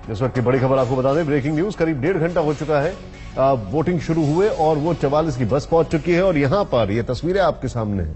इस वक्त की बड़ी खबर आपको बता दें, ब्रेकिंग न्यूज, करीब 1.5 घंटा हो चुका है वोटिंग शुरू हुए और वो 44 की बस पहुंच चुकी है। और यहां पर ये तस्वीरें आपके सामने हैं,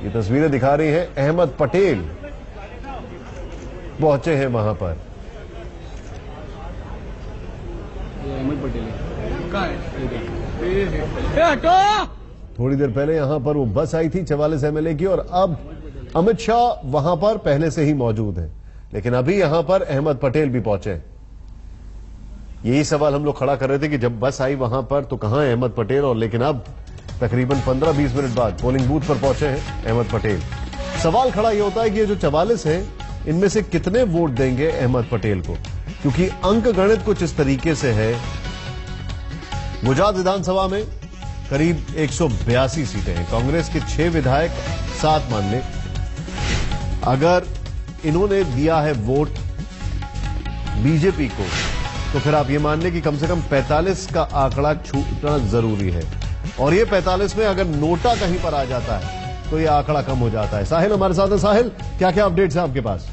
ये तस्वीरें दिखा रही हैं, अहमद पटेल पहुंचे हैं वहां पर। अहमद पटेल थोड़ी देर पहले यहां पर वो बस आई थी 44 एमएलए की, और अब अमित शाह वहां पर पहले से ही मौजूद हैं, लेकिन अभी यहां पर अहमद पटेल भी पहुंचे। यही सवाल हम लोग खड़ा कर रहे थे कि जब बस आई वहां पर तो कहां है अहमद पटेल, और लेकिन अब तकरीबन 15-20 मिनट बाद पोलिंग बूथ पर पहुंचे हैं अहमद पटेल। सवाल खड़ा यह होता है कि ये जो 44 हैं, इनमें से कितने वोट देंगे अहमद पटेल को, क्योंकि अंक गणित कुछ इस तरीके से है। गुजरात विधानसभा में करीब 182 सीटें हैं, कांग्रेस के 6 विधायक 7 मान लें। अगर इन्होंने दिया है वोट बीजेपी को, तो फिर आप ये मान लें कि कम से कम 45 का आंकड़ा छूटना जरूरी है, और ये 45 में अगर नोटा कहीं पर आ जाता है तो ये आंकड़ा कम हो जाता है। साहिल हमारे साथ है। साहिल, क्या क्या अपडेट्स हैं आपके पास?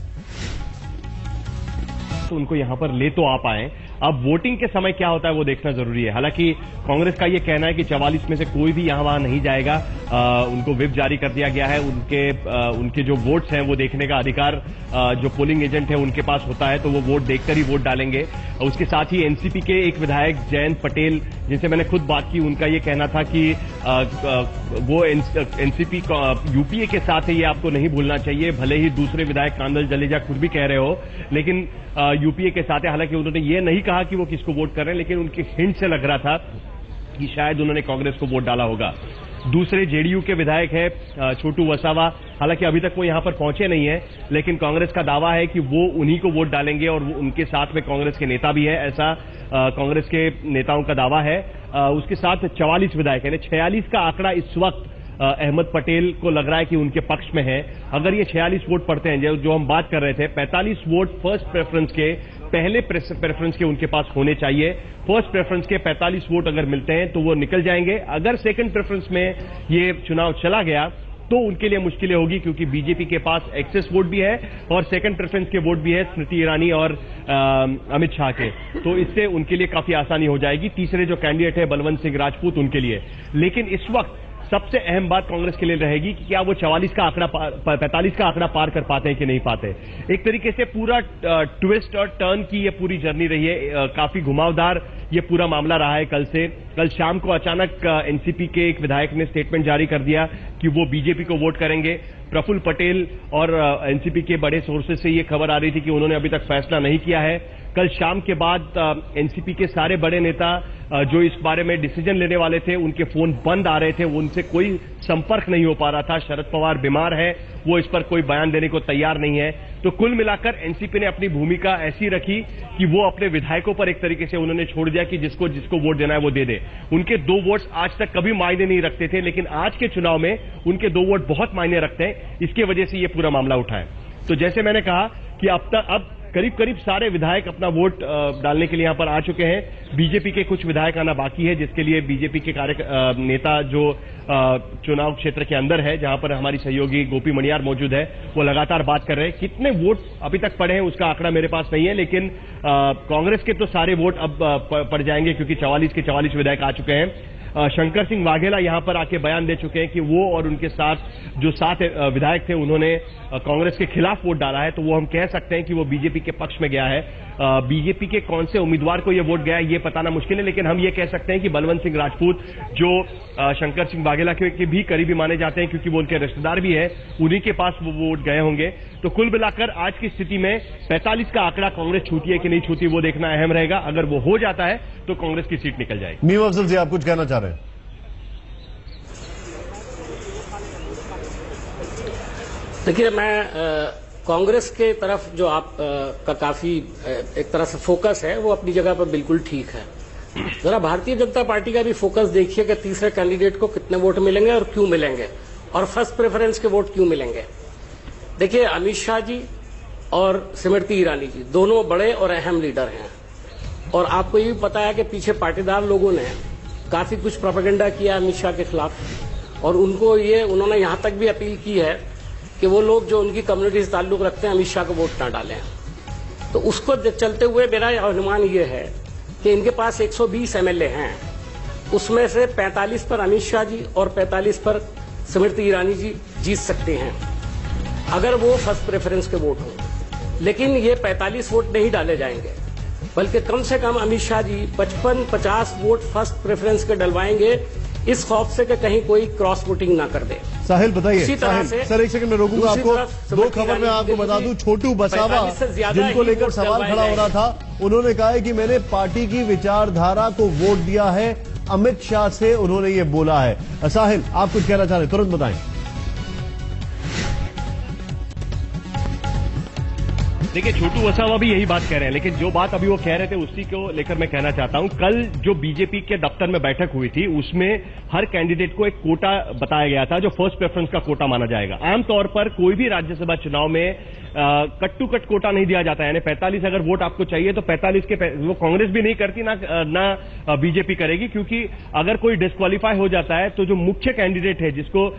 तो उनको यहां पर ले तो आ पाए, अब वोटिंग के समय क्या होता है वो देखना जरूरी है। हालांकि कांग्रेस का ये कहना है कि 44 में से कोई भी यहां वहां नहीं जाएगा, उनको व्हिप जारी कर दिया गया है, उनके जो वोट्स हैं वो देखने का अधिकार जो पोलिंग एजेंट है उनके पास होता है, तो वो वोट देखकर ही वोट डालेंगे। उसके साथ ही एनसीपी के एक विधायक जयंत पटेल, जिनसे मैंने खुद बात की, उनका ये कहना था कि वो एनसीपी यूपीए के साथ है, ये आपको नहीं भूलना चाहिए। भले ही दूसरे विधायक कांदल जलेजा खुद भी कह रहे हो, लेकिन यूपीए के साथ है। हालांकि उन्होंने ये नहीं कहा कि वो किसको वोट कर रहे हैं, लेकिन उनके हिंट से लग रहा था कि शायद उन्होंने कांग्रेस को वोट डाला होगा। दूसरे जेडीयू के विधायक है छोटू वसावा, हालांकि अभी तक वो यहां पर पहुंचे नहीं है, लेकिन कांग्रेस का दावा है कि वो उन्हीं को वोट डालेंगे, और उनके साथ में कांग्रेस के नेता भी है, ऐसा कांग्रेस के नेताओं का दावा है। उसके साथ 44 विधायक है, 46 का आंकड़ा इस वक्त अहमद पटेल को लग रहा है कि उनके पक्ष में है। अगर ये 46 वोट पड़ते हैं, जो हम बात कर रहे थे, 45 वोट फर्स्ट प्रेफरेंस के, पहले प्रेफरेंस के उनके पास होने चाहिए। फर्स्ट प्रेफरेंस के 45 वोट अगर मिलते हैं तो वो निकल जाएंगे। अगर सेकंड प्रेफरेंस में ये चुनाव चला गया तो उनके लिए मुश्किलें होगी, क्योंकि बीजेपी के पास एक्सेस वोट भी है और सेकंड प्रेफरेंस के वोट भी है स्मृति ईरानी और अमित शाह के, तो इससे उनके लिए काफी आसानी हो जाएगी। तीसरे जो कैंडिडेट है बलवंत सिंह राजपूत, उनके लिए। लेकिन इस वक्त सबसे अहम बात कांग्रेस के लिए रहेगी कि क्या वो 45 का आंकड़ा 45 का आंकड़ा पार कर पाते हैं कि नहीं पाते। एक तरीके से पूरा ट्विस्ट और टर्न की ये पूरी जर्नी रही है, काफी घुमावदार ये पूरा मामला रहा है। कल शाम को अचानक एनसीपी के एक विधायक ने स्टेटमेंट जारी कर दिया कि वो बीजेपी को वोट करेंगे। प्रफुल्ल पटेल और एनसीपी के बड़े सोर्सेज से ये खबर आ रही थी कि उन्होंने अभी तक फैसला नहीं किया है। कल शाम के बाद एनसीपी के सारे बड़े नेता जो इस बारे में डिसीजन लेने वाले थे, उनके फोन बंद आ रहे थे, उनसे कोई संपर्क नहीं हो पा रहा था। शरद पवार बीमार है, वो इस पर कोई बयान देने को तैयार नहीं है। तो कुल मिलाकर एनसीपी ने अपनी भूमिका ऐसी रखी कि वो अपने विधायकों पर एक तरीके से उन्होंने छोड़ दिया कि जिसको वोट देना है वो दे दे। उनके 2 वोट्स आज तक कभी मायने नहीं रखते थे, लेकिन आज के चुनाव में उनके 2 वोट बहुत मायने रखते हैं। इसकी वजह से ये पूरा मामला उठा है। तो जैसे मैंने कहा कि अब करीब सारे विधायक अपना वोट डालने के लिए यहां पर आ चुके हैं। बीजेपी के कुछ विधायक आना बाकी है, जिसके लिए बीजेपी के नेता जो चुनाव क्षेत्र के अंदर है, जहां पर हमारी सहयोगी गोपी मणियार मौजूद है, वो लगातार बात कर रहे हैं। कितने वोट अभी तक पड़े हैं उसका आंकड़ा मेरे पास नहीं है, लेकिन कांग्रेस के तो सारे वोट अब पड़ जाएंगे, क्योंकि 44 के 44 विधायक आ चुके हैं। शंकर सिंह वाघेला यहां पर आके बयान दे चुके हैं कि वो और उनके साथ जो 7 विधायक थे, उन्होंने कांग्रेस के खिलाफ वोट डाला है, तो वो हम कह सकते हैं कि वो बीजेपी के पक्ष में गया है। बीजेपी के कौन से उम्मीदवार को ये वोट गया ये बताना मुश्किल है, लेकिन हम ये कह सकते हैं कि बलवंत सिंह राजपूत, जो शंकर सिंह वाघेला के भी करीबी माने जाते हैं, क्योंकि वो उनके रिश्तेदार भी है, उन्हीं के पास वो वोट गए होंगे। तो कुल मिलाकर आज की स्थिति में 45 का आंकड़ा कांग्रेस छूती है कि नहीं छूती, वो देखना अहम रहेगा। अगर वो हो जाता है तो कांग्रेस की सीट निकल जाएगी। मीम अफजल जी, आप कुछ कहना चाह रहे हैं? देखिए, मैं कांग्रेस के तरफ जो आप का काफी एक तरह से फोकस है, वो अपनी जगह पर बिल्कुल ठीक है। जरा भारतीय जनता पार्टी का भी फोकस देखिए कि तीसरे कैंडिडेट को कितने वोट मिलेंगे और क्यों मिलेंगे, और फर्स्ट प्रेफरेंस के वोट क्यों मिलेंगे। देखिए, अमित शाह जी और स्मृति ईरानी जी दोनों बड़े और अहम लीडर हैं, और आपको ये भी पता है कि पीछे पाटीदार लोगों ने काफी कुछ प्रोपेगेंडा किया अमित शाह के खिलाफ, और उन्होंने यहां तक भी अपील की है कि वो लोग जो उनकी कम्युनिटी से ताल्लुक रखते हैं अमित शाह को वोट ना डालें। तो उसको चलते हुए मेरा अनुमान ये है कि इनके पास 120 एमएलए हैं, उसमें से 45 पर अमित शाह जी और 45 पर स्मृति ईरानी जी जीत सकते हैं अगर वो फर्स्ट प्रेफरेंस के वोट हों। लेकिन ये 45 वोट नहीं डाले जाएंगे, बल्कि कम से कम Amit Shah ji 55-50 vote first preference के डलवाएंगे, इस खौफ से कि कहीं कोई क्रॉस वोटिंग ना कर दे। साहिल बताइए। इसी तरह से सर एक सेकंड में रोकूंगा आपको। दो खबर में आपको बता दूं, छोटू बसावा जिनको लेकर सवाल खड़ा हो रहा था, उन्होंने कहा है कि मैंने पार्टी की विचारधारा को वोट दिया है, अमित शाह से उन्होंने ये बोला है। साहिल आप कुछ कहना चाह रहे, तुरंत बताएं। देखिए, छोटू वसावा भी यही बात कह रहे हैं, लेकिन जो बात अभी वो कह रहे थे उसी को लेकर मैं कहना चाहता हूं। कल जो बीजेपी के दफ्तर में बैठक हुई थी, उसमें हर कैंडिडेट को एक कोटा बताया गया था जो फर्स्ट प्रेफरेंस का कोटा माना जाएगा। आमतौर पर कोई भी राज्यसभा चुनाव में कट टू कट कोटा नहीं दिया जाता है, यानी 45 अगर वोट आपको चाहिए तो 45 के वो कांग्रेस भी नहीं करती, ना बीजेपी करेगी, क्योंकि अगर कोई डिस्क्वालीफाई हो जाता है तो जो मुख्य कैंडिडेट है जिसको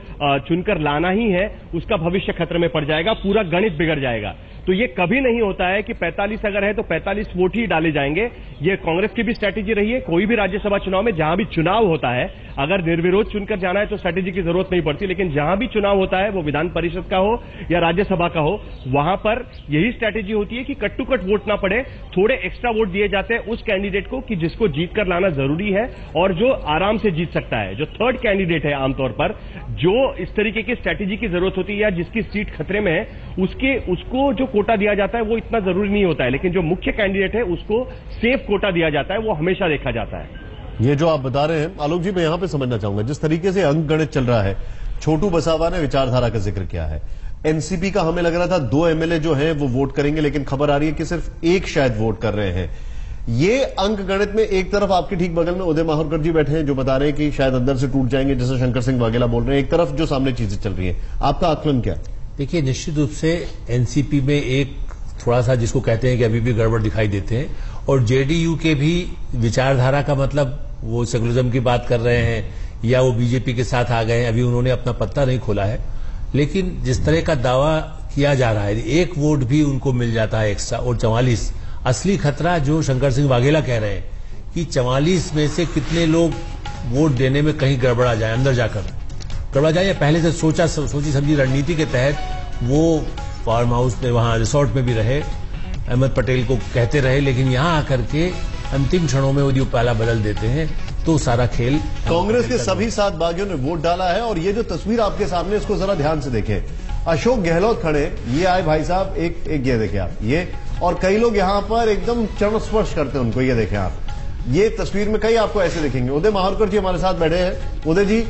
चुनकर लाना ही है, उसका भविष्य खतरे में पड़ जाएगा, पूरा गणित बिगड़ जाएगा। तो ये कभी नहीं होता है कि 45 अगर है तो 45 वोट ही डाले जाएंगे। ये कांग्रेस की भी स्ट्रैटेजी रही है। कोई भी राज्यसभा चुनाव में जहां भी चुनाव होता है, अगर निर्विरोध चुनकर जाना है तो स्ट्रैटेजी की जरूरत नहीं पड़ती, लेकिन जहां भी चुनाव होता है, वो विधान परिषद का हो या राज्यसभा का हो, वहां पर यही स्ट्रैटेजी होती है कि कट टू कट वोट ना पड़े, थोड़े एक्स्ट्रा वोट दिए जाते हैं उस कैंडिडेट को कि जिसको जीत कर लाना जरूरी है और जो आराम से जीत सकता है। जो थर्ड कैंडिडेट है, आमतौर पर जो इस तरीके की स्ट्रैटेजी की जरूरत होती है या जिसकी सीट खतरे में है, उसको जो कोटा दिया जाता है वो इतना जरूरी नहीं होता है, लेकिन जो मुख्य कैंडिडेट है उसको सेफ कोटा दिया जाता है, वो हमेशा देखा जाता है। ये जो आप बता रहे हैं आलोक जी, मैं यहां पे समझना चाहूंगा, जिस तरीके से अंक गणित चल रहा है, छोटू बसावा ने विचारधारा का जिक्र किया है, एनसीपी का हमें लग रहा था 2 एमएलए जो हैं वो वोट करेंगे, लेकिन खबर आ रही है कि सिर्फ एक शायद वोट कर रहे हैं। ये अंक गणित में एक तरफ आपके ठीक बगल में उदय माहौरकर जी बैठे हैं जो बता रहे हैं कि शायद अंदर से टूट जाएंगे, जैसे शंकर सिंह वाघेला बोल रहे हैं, एक तरफ जो सामने चीजें चल रही है, आपका आकलन क्या है? देखिए, निश्चित रूप से एनसीपी में एक थोड़ा सा जिसको कहते हैं कि अभी भी गड़बड़ दिखाई देते हैं, और जेडीयू के भी विचारधारा का मतलब वो सेकुलरिज्म की बात कर रहे हैं या वो बीजेपी के साथ आ गए हैं, अभी उन्होंने अपना पत्ता नहीं खोला है। लेकिन जिस तरह का दावा किया जा रहा है, एक वोट भी उनको मिल जाता है एक्स्ट्रा, और 44 असली खतरा जो शंकर सिंह वाघेला कह रहे हैं कि 44 में से कितने लोग वोट देने में कहीं गड़बड़ा जाए, अंदर जाकर गड़बड़ा जाए, या पहले से सोची समझी रणनीति के तहत वो फार्म हाउस में, वहां रिसोर्ट में भी रहे, अहमद पटेल को कहते रहे, लेकिन यहां आकर के अंतिम क्षणों में वो पाला बदल देते हैं, तो सारा खेल कांग्रेस के सभी 7 बागियों ने वोट डाला है। और ये जो तस्वीर आपके सामने, इसको जरा ध्यान से देखें। अशोक गहलोत खड़े, ये आए भाई साहब, एक ये देखें आप, ये, और कई लोग यहां पर एकदम चरण स्पर्श करते हैं उनको, ये देखें आप, ये तस्वीर में कई आपको ऐसे दिखेंगे। उदय माहौरकर जी हमारे साथ बैठे हैं। उदय जी,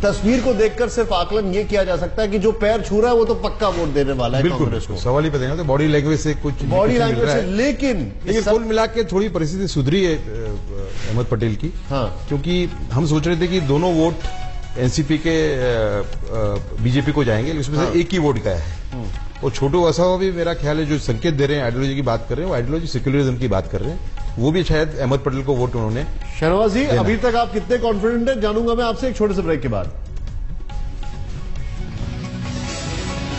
तस्वीर को देखकर सिर्फ आकलन ये किया जा सकता है कि जो पैर छू रहा है वो तो पक्का वोट देने वाला है कांग्रेस को। सवाल ही पे देना तो बॉडी लैंग्वेज से कुछ बॉडी लैंग्वेज से, लेकिन कुल मिला के थोड़ी परिस्थिति सुधरी है अहमद पटेल की। हाँ, क्योंकि हम सोच रहे थे कि दोनों वोट एनसीपी के बीजेपी को जाएंगे, उसमें से एक ही वोट गया है। और छोटू वसावा भी मेरा ख्याल है जो संकेत दे रहे हैं, आइडियोलॉजी की बात कर रहे हैं, वो आइडियोलॉजी सेक्युलरिज्म की बात कर रहे हैं, वो भी शायद अहमद पटेल को वोट उन्होंने। शहनवाज जी, अभी तक आप कितने कॉन्फिडेंट हैं, जानूंगा मैं आपसे एक छोटे से ब्रेक के बाद।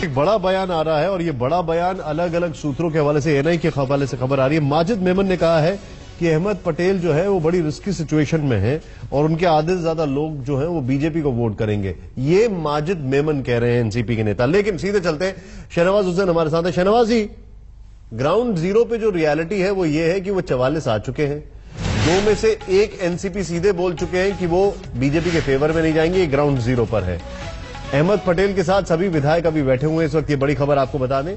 एक बड़ा बयान आ रहा है और ये बड़ा बयान अलग अलग सूत्रों के हवाले से, एनआई के हवाले से खबर आ रही है। माजिद मेमन ने कहा है कि अहमद पटेल जो है वो बड़ी रिस्की सिचुएशन में है और उनके आधे से ज्यादा लोग जो हैं वो बीजेपी को वोट करेंगे। ये माजिद मेमन कह रहे हैं, एनसीपी के नेता। लेकिन सीधे चलते हैं, शहनवाज हुसैन हमारे साथ है। शहनवाज जी, ग्राउंड जीरो पे जो रियलिटी है वो ये है कि वो 44 आ चुके हैं, 2 में से 1 एनसीपी सीधे बोल चुके हैं कि वो बीजेपी के फेवर में नहीं जाएंगे, ये ग्राउंड जीरो पर है। अहमद पटेल के साथ सभी विधायक अभी बैठे हुए हैं इस वक्त, ये बड़ी खबर आपको बता दें।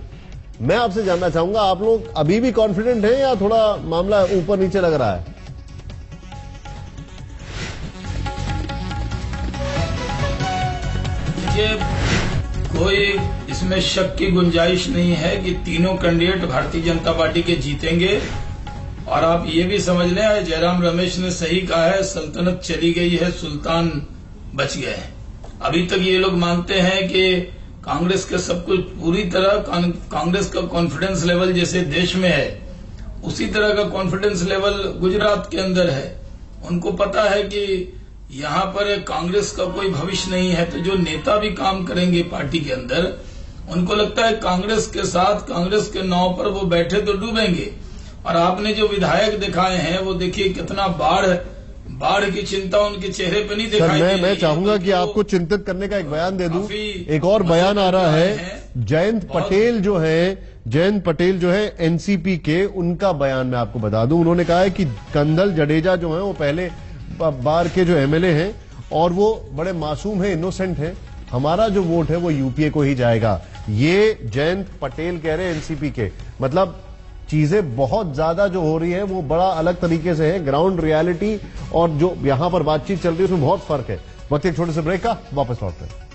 मैं आपसे जानना चाहूंगा, आप लोग अभी भी कॉन्फिडेंट हैं या थोड़ा मामला ऊपर नीचे लग रहा है? ये कोई इसमें शक की गुंजाइश नहीं है कि तीनों कैंडिडेट भारतीय जनता पार्टी के जीतेंगे। और आप ये भी समझ लें, जयराम रमेश ने सही कहा है, सल्तनत चली गई है, सुल्तान बच गए। अभी तक ये लोग मानते हैं कि कांग्रेस के सब कुछ पूरी तरह, कांग्रेस का कॉन्फिडेंस लेवल जैसे देश में है उसी तरह का कॉन्फिडेंस लेवल गुजरात के अंदर है। उनको पता है कि यहाँ पर कांग्रेस का कोई भविष्य नहीं है, तो जो नेता भी काम करेंगे पार्टी के अंदर उनको लगता है कांग्रेस के साथ, कांग्रेस के नाव पर वो बैठे तो डूबेंगे। और आपने जो विधायक दिखाए हैं वो देखिए कितना बाढ़ की चिंता उनके चेहरे पे नहीं दिखाई दे रही है। मैं चाहूंगा कि आपको चिंतित करने का एक बयान दे दूं। एक और बयान आ रहा है जयंत पटेल जो है एनसीपी के, उनका बयान मैं आपको बता दूं। उन्होंने कहा है कि कंदल जडेजा जो है वो पहले बार के जो एमएलए हैं और वो बड़े मासूम हैं, इनोसेंट हैं, हमारा जो वोट है वो यूपीए को ही जाएगा। ये जयंत पटेल कह रहे हैं एनसीपी के। मतलब चीजें बहुत ज्यादा जो हो रही है वो बड़ा अलग तरीके से है। ग्राउंड रियलिटी और जो यहां पर बातचीत चल रही है उसमें बहुत फर्क है। वक्त एक छोटे से ब्रेक का, वापस लौटते हैं।